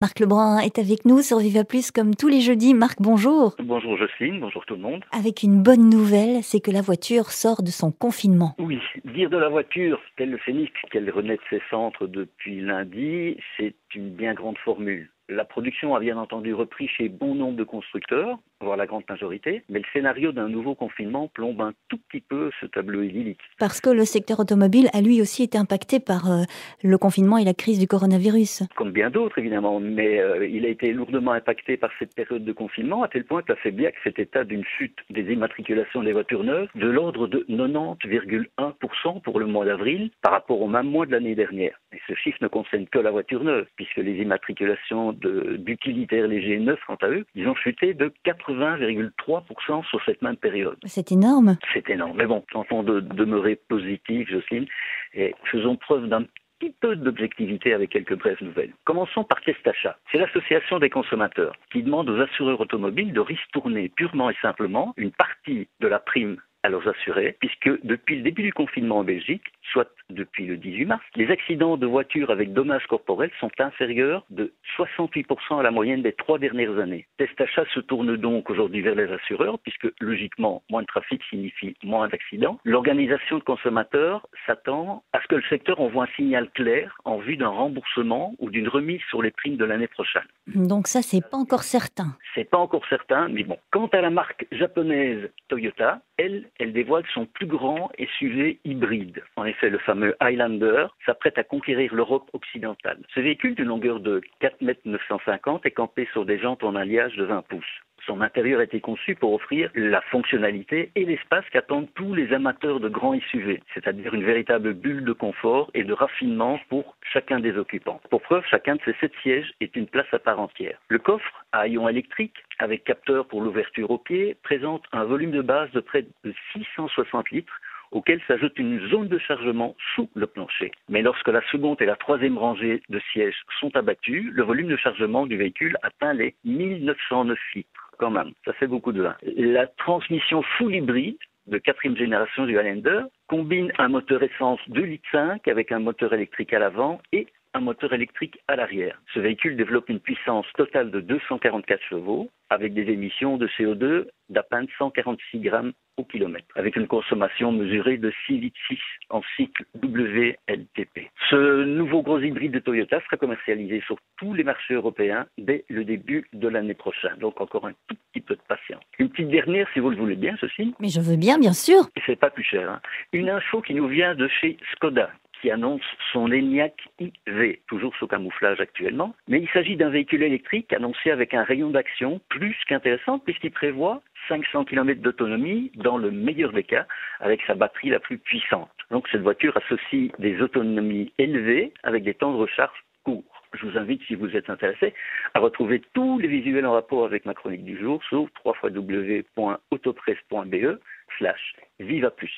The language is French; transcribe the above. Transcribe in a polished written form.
Marc Lebrun est avec nous sur Viva Plus comme tous les jeudis. Marc, bonjour. Bonjour Jocelyne, bonjour tout le monde. Avec une bonne nouvelle, c'est que la voiture sort de son confinement. Oui, dire de la voiture, tel le phénix, qu'elle renaît de ses centres depuis lundi, c'est une bien grande formule. La production a bien entendu repris chez bon nombre de constructeurs, voire la grande majorité, mais le scénario d'un nouveau confinement plombe un tout petit peu ce tableau idyllique. Parce que le secteur automobile a lui aussi été impacté par le confinement et la crise du coronavirus. Comme bien d'autres évidemment, mais il a été lourdement impacté par cette période de confinement, à tel point que la FEBIAC fait état d'une chute des immatriculations des voitures neuves de l'ordre de 90,1% pour le mois d'avril par rapport au même mois de l'année dernière. Et ce chiffre ne concerne que la voiture neuve, puisque les immatriculations d'utilitaires légers neufs, quant à eux, ils ont chuté de 80,3% sur cette même période. C'est énorme. C'est énorme. Mais bon, tentons de demeurer positifs, Jocelyne, et faisons preuve d'un petit peu d'objectivité avec quelques brèves nouvelles. Commençons par Testachat. C'est l'association des consommateurs qui demande aux assureurs automobiles de ristourner purement et simplement une partie de la prime à leurs assurés, puisque depuis le début du confinement en Belgique, soit depuis le 18 mars, les accidents de voitures avec dommages corporels sont inférieurs de 68% à la moyenne des 3 dernières années. Testachat se tourne donc aujourd'hui vers les assureurs, puisque logiquement, moins de trafic signifie moins d'accidents. L'organisation de consommateurs s'attend à ce que le secteur envoie un signal clair en vue d'un remboursement ou d'une remise sur les primes de l'année prochaine. Donc ça, c'est pas encore certain. C'est pas encore certain, mais bon. Quant à la marque japonaise Toyota, elle dévoile son plus grand SUV hybride. En effet, le fameux Highlander s'apprête à conquérir l'Europe occidentale. Ce véhicule d'une longueur de 4,950 m est campé sur des jantes en alliage de 20 pouces. Son intérieur a été conçu pour offrir la fonctionnalité et l'espace qu'attendent tous les amateurs de grands SUV, c'est-à-dire une véritable bulle de confort et de raffinement pour chacun des occupants. Pour preuve, chacun de ces 7 sièges est une place à part entière. Le coffre à ion électrique, avec capteur pour l'ouverture au pied, présente un volume de base de près de 660 litres, auquel s'ajoute une zone de chargement sous le plancher. Mais lorsque la seconde et la troisième rangée de sièges sont abattus, le volume de chargement du véhicule atteint les 1909 litres. Quand même, ça fait beaucoup de vin. La transmission full hybride de 4e génération du Highlander combine un moteur essence 2,5 litres avec un moteur électrique à l'avant et un moteur électrique à l'arrière. Ce véhicule développe une puissance totale de 244 chevaux avec des émissions de CO2 d'à peine 146 grammes au kilomètre, avec une consommation mesurée de 6,6 litres en cycle WLTP. Ce nouveau gros hybride de Toyota sera commercialisé sur tous les marchés européens dès le début de l'année prochaine. Donc encore un tout petit peu de patience. Une petite dernière, si vous le voulez bien, ceci. Mais je veux bien sûr. Et c'est pas plus cher, hein. Une info qui nous vient de chez Skoda, qui annonce son Enyaq iV, toujours sous camouflage actuellement. Mais il s'agit d'un véhicule électrique annoncé avec un rayon d'action plus qu'intéressant puisqu'il prévoit 500 km d'autonomie dans le meilleur des cas avec sa batterie la plus puissante. Donc cette voiture associe des autonomies élevées avec des temps de recharge courts. Je vous invite, si vous êtes intéressé, à retrouver tous les visuels en rapport avec ma chronique du jour sur www.autopresse.be/Viva Plus.